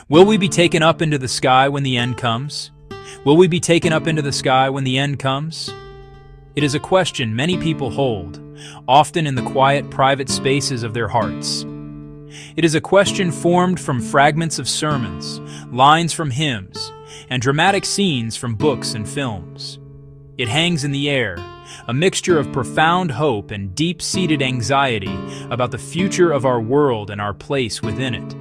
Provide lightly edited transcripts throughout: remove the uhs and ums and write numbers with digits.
Will we be taken up into the sky when the end comes? Will we be taken up into the sky when the end comes? It is a question many people hold, often in the quiet, private spaces of their hearts. It is a question formed from fragments of sermons, lines from hymns, and dramatic scenes from books and films. It hangs in the air, a mixture of profound hope and deep-seated anxiety about the future of our world and our place within it.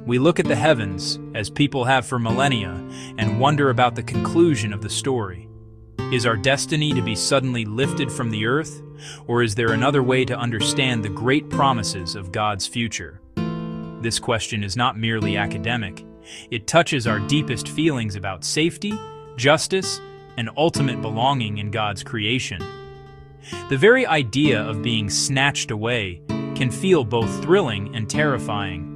We look at the heavens, as people have for millennia, and wonder about the conclusion of the story. Is our destiny to be suddenly lifted from the earth, or is there another way to understand the great promises of God's future? This question is not merely academic. It touches our deepest feelings about safety, justice, and ultimate belonging in God's creation. The very idea of being snatched away can feel both thrilling and terrifying.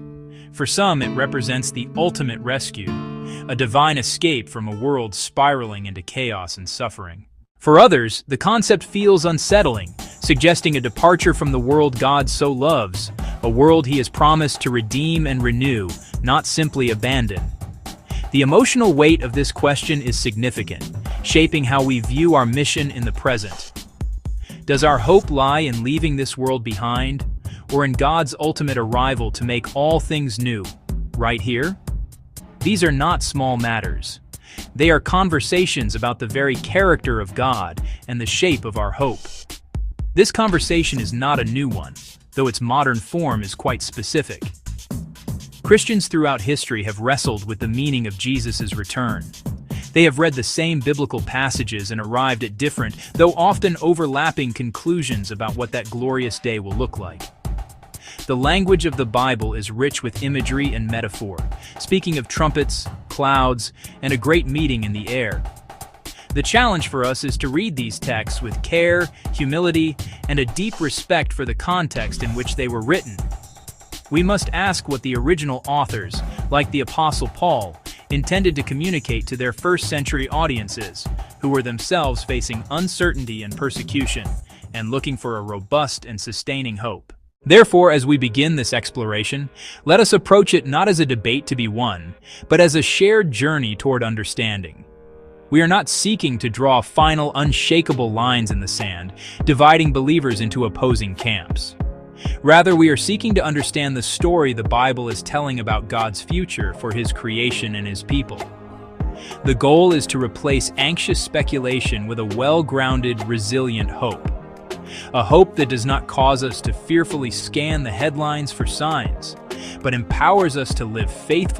For some, it represents the ultimate rescue, a divine escape from a world spiraling into chaos and suffering. For others, the concept feels unsettling, suggesting a departure from the world God so loves, a world He has promised to redeem and renew, not simply abandon. The emotional weight of this question is significant, shaping how we view our mission in the present. Does our hope lie in leaving this world behind, or in God's ultimate arrival to make all things new, right here? These are not small matters. They are conversations about the very character of God and the shape of our hope. This conversation is not a new one, though its modern form is quite specific. Christians throughout history have wrestled with the meaning of Jesus' return. They have read the same biblical passages and arrived at different, though often overlapping, conclusions about what that glorious day will look like. The language of the Bible is rich with imagery and metaphor, speaking of trumpets, clouds, and a great meeting in the air. The challenge for us is to read these texts with care, humility, and a deep respect for the context in which they were written. We must ask what the original authors, like the Apostle Paul, intended to communicate to their first-century audiences, who were themselves facing uncertainty and persecution, and looking for a robust and sustaining hope. Therefore, as we begin this exploration, let us approach it not as a debate to be won, but as a shared journey toward understanding. We are not seeking to draw final, unshakable lines in the sand, dividing believers into opposing camps. Rather, we are seeking to understand the story the Bible is telling about God's future for His creation and His people. The goal is to replace anxious speculation with a well-grounded, resilient hope. A hope that does not cause us to fearfully scan the headlines for signs, but empowers us to live faithfully